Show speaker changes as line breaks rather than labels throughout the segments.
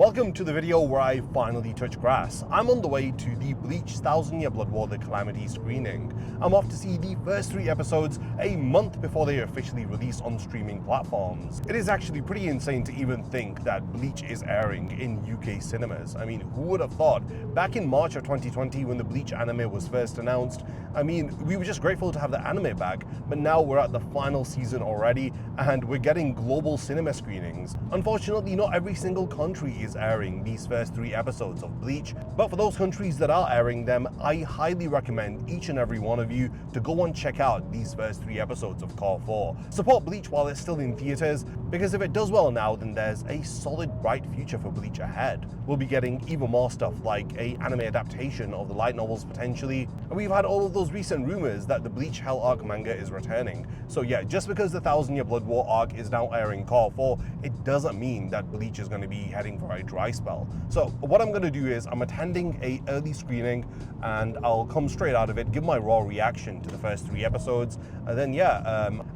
Welcome to the video where I finally touch grass. I'm on the way to the Bleach 1000-Year Blood War The Calamity screening. I'm off to see the first 3 episodes a month before they officially release on streaming platforms. It is actually pretty insane to even think that Bleach is airing in UK cinemas. I mean, who would have thought? Back in March of 2020 when the Bleach anime was first announced, I mean, we were just grateful to have the anime back, but now we're at the final season already and we're getting global cinema screenings. Unfortunately, not every single country is airing these first 3 episodes of Bleach, but for those countries that are airing them, I highly recommend each and every one of you to go and check out these first 3 episodes of Cour 4. Support Bleach while it's still in theaters, because if it does well now, then there's a solid bright future for Bleach ahead. We'll be getting even more stuff like an anime adaptation of the light novels potentially, and we've had all of those recent rumors that the Bleach Hell arc manga is returning. So yeah, just because the 1000-Year Blood War arc is now airing Cour 4, it doesn't mean that Bleach is going to be heading for a dry spell. So what I'm going to do is I'm attending a early screening and I'll come straight out of it, give my raw reaction to the first 3 episodes, and then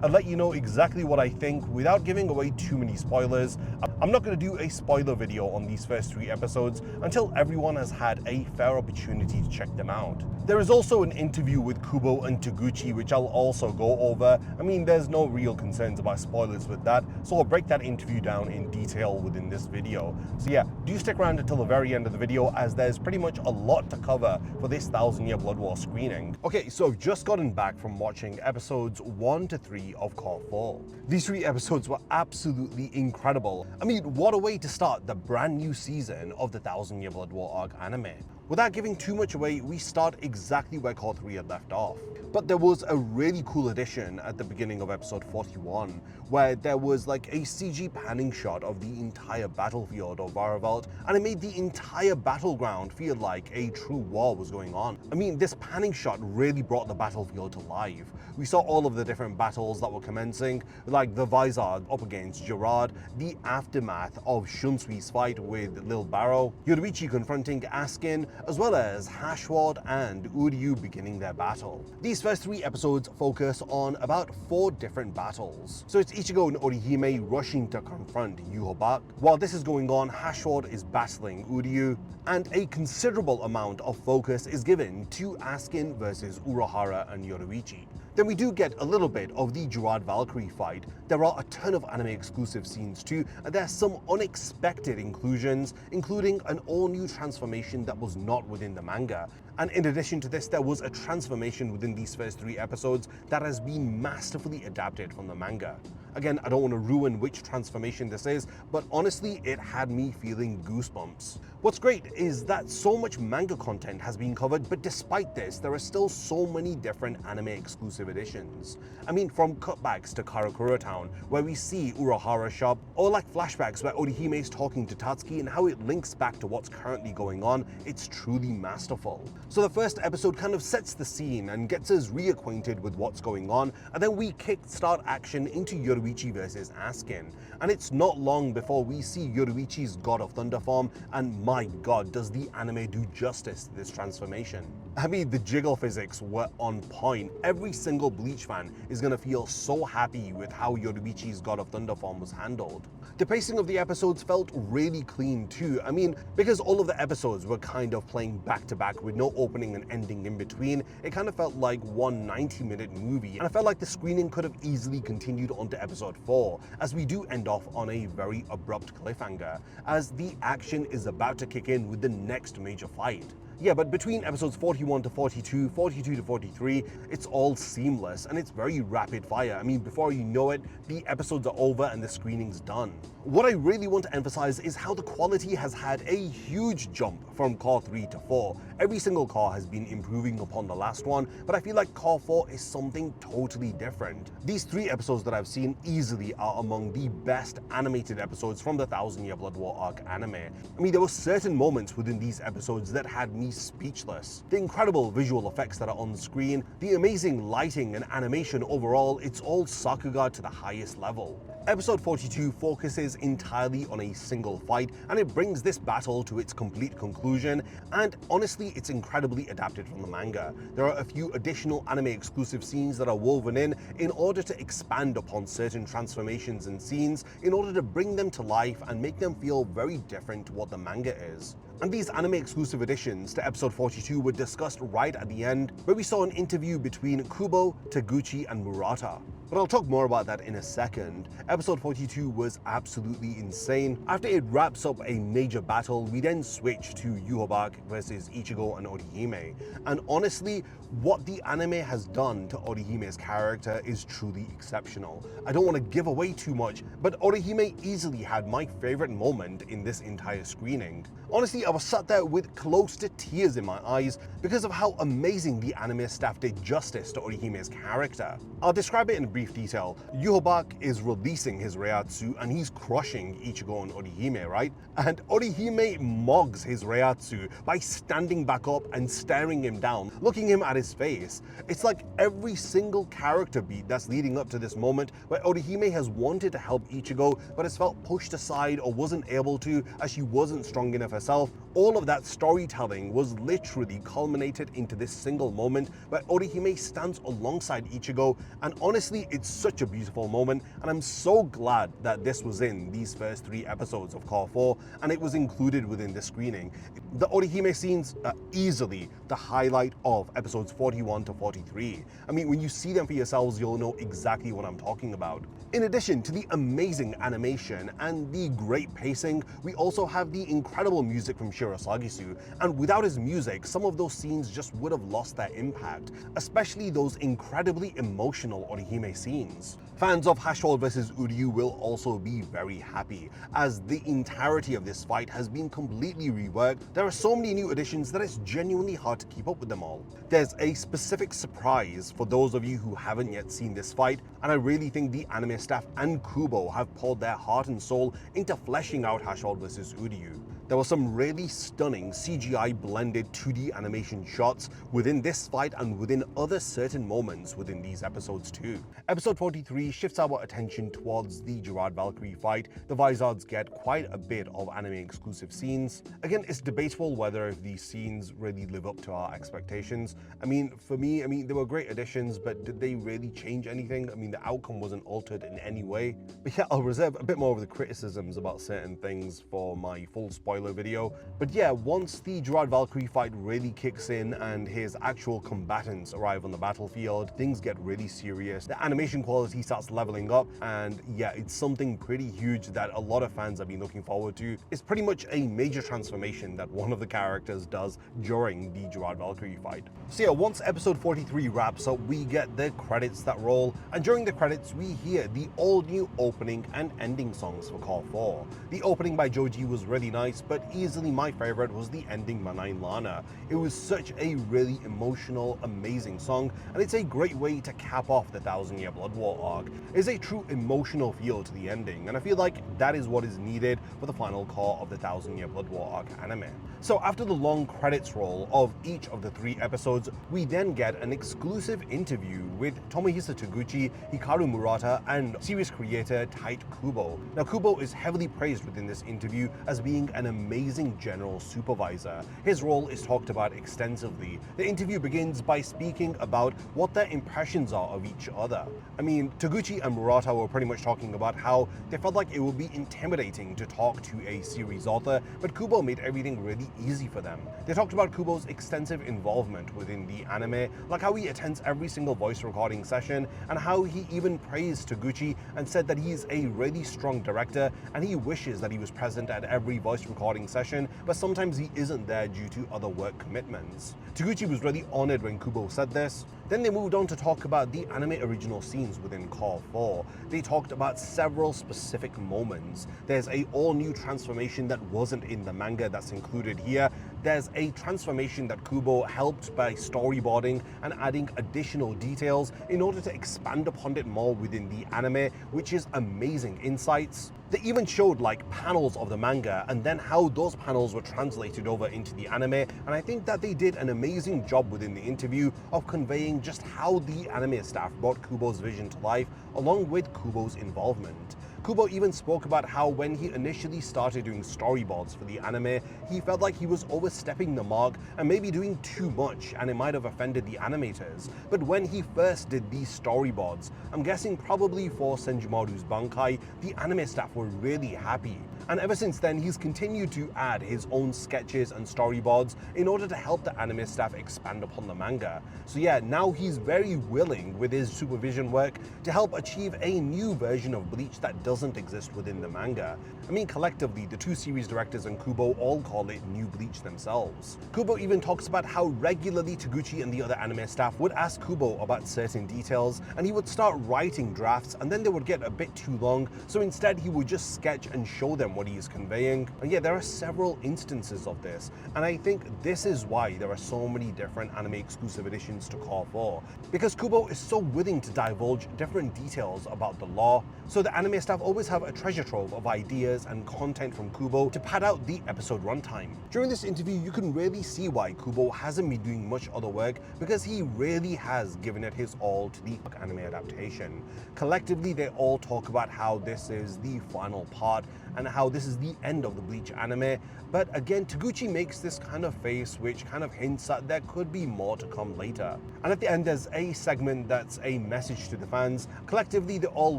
I'll let you know exactly what I think without giving away too many spoilers. I'm not going to do a spoiler video on these first 3 episodes until everyone has had a fair opportunity to check them out. There is also an interview with Kubo and Taguchi which I'll also go over. I mean, there's no real concerns about spoilers with that, so I'll break that interview down in detail within this video. So yeah, do stick around until the very end of the video as there's pretty much a lot to cover for this 1000-Year Blood War screening. Okay, so I've just gotten back from watching episodes 1 to 3 of Cour 4. These 3 episodes were absolutely incredible. I mean, what a way to start the brand new season of the 1000-Year Blood War arc anime. Without giving too much away, we start exactly where Cour 3 had left off. But there was a really cool addition at the beginning of episode 41, where there was like a CG panning shot of the entire battlefield of Varavelt, and it made the entire battleground feel like a true war was going on. I mean, this panning shot really brought the battlefield to life. We saw all of the different battles that were commencing, like the Vizard up against Gerard, the aftermath of Shunsui's fight with Lil Barrow, Yoruichi confronting Askin, as well as Hashward and Uryu beginning their battle. These first 3 episodes focus on about 4 different battles. So it's Ichigo and Orihime rushing to confront Yhwach. While this is going on, Hashward is battling Uryu, and a considerable amount of focus is given to Askin versus Urahara and Yoruichi. Then we do get a little bit of the Gerard Valkyrie fight. There are a ton of anime exclusive scenes too, and there's some unexpected inclusions, including an all-new transformation that was not within the manga. And in addition to this, there was a transformation within these first 3 episodes that has been masterfully adapted from the manga. Again, I don't want to ruin which transformation this is, but honestly, it had me feeling goosebumps. What's great is that so much manga content has been covered, but despite this, there are still so many different anime exclusive editions. I mean, from cutbacks to Karakura Town, where we see Urahara shop, or like flashbacks where Orihime is talking to Tatsuki and how it links back to what's currently going on, it's truly masterful. So the first episode kind of sets the scene and gets us reacquainted with what's going on, and then we kickstart action into Yoruichi versus Askin. And it's not long before we see Yoruichi's God of Thunder form, and my god, does the anime do justice to this transformation. I mean, the jiggle physics were on point. Every single Bleach fan is gonna feel so happy with how Yoruichi's God of Thunder form was handled. The pacing of the episodes felt really clean too. I mean, because all of the episodes were kind of playing back to back with no opening and ending in between, it kind of felt like one 90-minute movie, and I felt like the screening could have easily continued onto episode 4, as we do end off on a very abrupt cliffhanger, as the action is about to kick in with the next major fight. Yeah, but between episodes 41 to 42, 42 to 43, it's all seamless and it's very rapid fire. I mean, before you know it, the episodes are over and the screening's done. What I really want to emphasize is how the quality has had a huge jump from Cour 3 to 4. Every single Cour has been improving upon the last one, but I feel like Cour 4 is something totally different. These 3 episodes that I've seen easily are among the best animated episodes from the 1000-Year Blood War arc anime. I mean, there were certain moments within these episodes that had me me speechless. The incredible visual effects that are on screen, the amazing lighting and animation overall, it's all Sakuga to the highest level. Episode 42 focuses entirely on a single fight, and it brings this battle to its complete conclusion, and honestly, it's incredibly adapted from the manga. There are a few additional anime exclusive scenes that are woven in order to expand upon certain transformations and scenes, in order to bring them to life and make them feel very different to what the manga is. And these anime exclusive additions to episode 42 were discussed right at the end, where we saw an interview between Kubo, Taguchi, and Murata. But I'll talk more about that in a second. Episode 42 was absolutely insane. After it wraps up a major battle, we then switch to Yhwach versus Ichigo and Orihime. And honestly, what the anime has done to Orihime's character is truly exceptional. I don't want to give away too much, but Orihime easily had my favorite moment in this entire screening. Honestly, I was sat there with close to tears in my eyes because of how amazing the anime staff did justice to Orihime's character. I'll describe it in brief detail. Yhwach is releasing his Reiatsu and he's crushing Ichigo and Orihime, right? And Orihime mogs his Reiatsu by standing back up and staring him down, looking him at his face. It's like every single character beat that's leading up to this moment where Orihime has wanted to help Ichigo but has felt pushed aside or wasn't able to as she wasn't strong enough herself. All of that storytelling was literally culminated into this single moment where Orihime stands alongside Ichigo, and honestly, it's such a beautiful moment, and I'm so glad that this was in these first 3 episodes of Cour 4 and it was included within the screening. The Orihime scenes are easily the highlight of episodes 41 to 43. I mean, when you see them for yourselves, you'll know exactly what I'm talking about. In addition to the amazing animation and the great pacing, we also have the incredible music from Shirasagisu, and without his music, some of those scenes just would have lost their impact, especially those incredibly emotional Orihime scenes. Fans of Hashwell vs Uryu will also be very happy, as the entirety of this fight has been completely reworked. There are so many new additions that it's genuinely hard to keep up with them all. There's a specific surprise for those of you who haven't yet seen this fight, and I really think the anime staff and Kubo have poured their heart and soul into fleshing out Hashwell vs Uryu. There were some really stunning CGI blended 2D animation shots within this fight and within other certain moments within these episodes too. Episode 43 shifts our attention towards the Gerard Valkyrie fight. The Vizards get quite a bit of anime exclusive scenes. Again, it's debatable whether these scenes really live up to our expectations. I mean, for me, they were great additions, but did they really change anything? I mean, the outcome wasn't altered in any way. But yeah, I'll reserve a bit more of the criticisms about certain things for my full spoiler video. But yeah, once the Gerard Valkyrie fight really kicks in and his actual combatants arrive on the battlefield, things get really serious. The animation quality starts leveling up, and yeah, it's something pretty huge that a lot of fans have been looking forward to. It's pretty much a major transformation that one of the characters does during the Gerard Valkyrie fight. So yeah, once episode 43 wraps up, we get the credits that roll, and during the credits we hear the all-new opening and ending songs for Cour 4. The opening by Joji was really nice, but easily my favorite was the ending Manain Lana. It was such a really emotional, amazing song, and it's a great way to cap off the 1000 Year Blood War arc. It's a true emotional feel to the ending, and I feel like that is what is needed for the final core of the 1000 Year Blood War arc anime. So after the long credits roll of each of the 3 episodes, we then get an exclusive interview with Tomohisa Taguchi, Hikaru Murata, and series creator Tite Kubo. Now, Kubo is heavily praised within this interview as being an amazing general supervisor. His role is talked about extensively. The interview begins by speaking about what their impressions are of each other. I mean, Taguchi and Murata were pretty much talking about how they felt like it would be intimidating to talk to a series author, but Kubo made everything really easy for them. They talked about Kubo's extensive involvement within the anime, like how he attends every single voice recording session, and how he even praised Taguchi and said that he is a really strong director and he wishes that he was present at every voice recording session, but sometimes he isn't there due to other work commitments. Taguchi was really honored when Kubo said this. Then they moved on to talk about the anime original scenes within Cour 4. They talked about several specific moments. There's a all-new transformation that wasn't in the manga that's included here. There's a transformation that Kubo helped by storyboarding and adding additional details in order to expand upon it more within the anime, which is amazing insights. They even showed like panels of the manga and then how those panels were translated over into the anime, and I think that they did an amazing job within the interview of conveying just how the anime staff brought Kubo's vision to life along with Kubo's involvement. Kubo even spoke about how when he initially started doing storyboards for the anime, he felt like he was overstepping the mark and maybe doing too much, and it might have offended the animators. But when he first did these storyboards, I'm guessing probably for Senjumaru's Bankai, the anime staff were really happy. And ever since then, he's continued to add his own sketches and storyboards in order to help the anime staff expand upon the manga. So yeah, now he's very willing with his supervision work to help achieve a new version of Bleach that doesn't exist within the manga. I mean, collectively, the two series directors and Kubo all call it New Bleach themselves. Kubo even talks about how regularly Taguchi and the other anime staff would ask Kubo about certain details, and he would start writing drafts, and then they would get a bit too long, so instead he would just sketch and show them what he is conveying. And yeah, there are several instances of this, and I think this is why there are so many different anime exclusive editions to Cour 4, because Kubo is so willing to divulge different details about the lore, so the anime staff always have a treasure trove of ideas and content from Kubo to pad out the episode runtime. During this interview, you can really see why Kubo hasn't been doing much other work, because he really has given it his all to the anime adaptation. Collectively, they all talk about how this is the final part and how this is the end of the Bleach anime, but again, Taguchi makes this kind of face which kind of hints that there could be more to come later. And at the end, there's a segment that's a message to the fans. Collectively, they all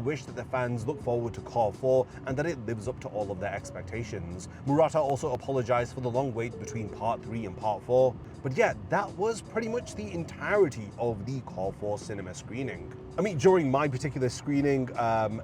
wish that the fans look forward to Cour 4 and that it lives up to all of their expectations. Murata also apologized for the long wait between part 3 and part 4. But yeah, that was pretty much the entirety of the Cour 4 cinema screening. I mean, during my particular screening,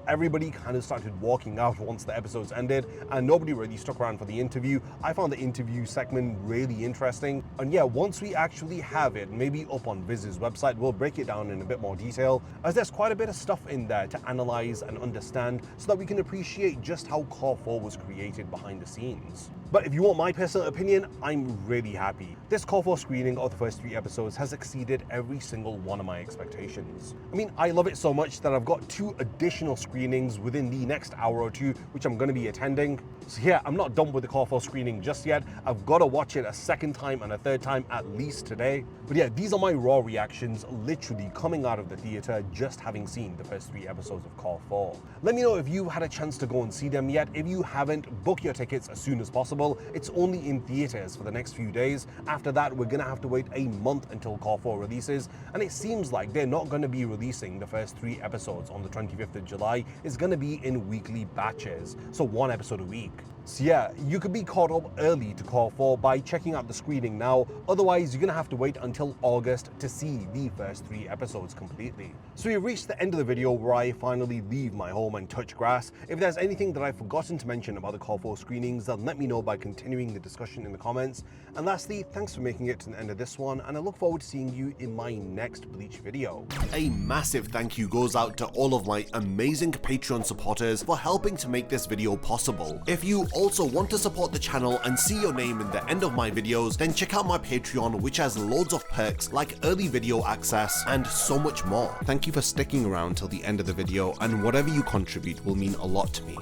everybody kind of started walking out once the episodes ended, and nobody really stuck around for the interview. I found the interview segment really interesting. And yeah, once we actually have it, maybe up on Viz's website, we'll break it down in a bit more detail, as there's quite a bit of stuff in there to analyze and understand so that we can appreciate just how Cour 4 was created behind the scenes. But if you want my personal opinion, I'm really happy. This Cour 4 screening of the first 3 episodes has exceeded every single one of my expectations. I mean, I love it so much that I've got 2 additional screenings within the next hour or 2, which I'm going to be attending. So yeah, I'm not done with the Cour 4 screening just yet. I've got to watch it a second time and a third time at least today. But yeah, these are my raw reactions, literally coming out of the theater just having seen the first 3 episodes of Cour 4. Let me know if you had a chance to go and see them yet. If you haven't, book your tickets as soon as possible. It's only in theaters for the next few days. After that, we're gonna have to wait a month until Cour 4 releases, and it seems like they're not gonna be releasing the first 3 episodes on the 25th of July. It's gonna be in weekly batches, so 1 episode a week. So yeah, you could be caught up early to Cour 4 by checking out the screening now. Otherwise, you're gonna have to wait until August to see the first 3 episodes completely. So we've reached the end of the video where I finally leave my home and touch grass. If there's anything that I've forgotten to mention about the Cour 4 screenings, then let me know by continuing the discussion in the comments. And lastly, thanks for making it to the end of this one, and I look forward to seeing you in my next Bleach video. A massive thank you goes out to all of my amazing Patreon supporters for helping to make this video possible. If you also want to support the channel and see your name in the end of my videos, then check out my Patreon, which has loads of perks like early video access and so much more. Thank you for sticking around till the end of the video, and whatever you contribute will mean a lot to me.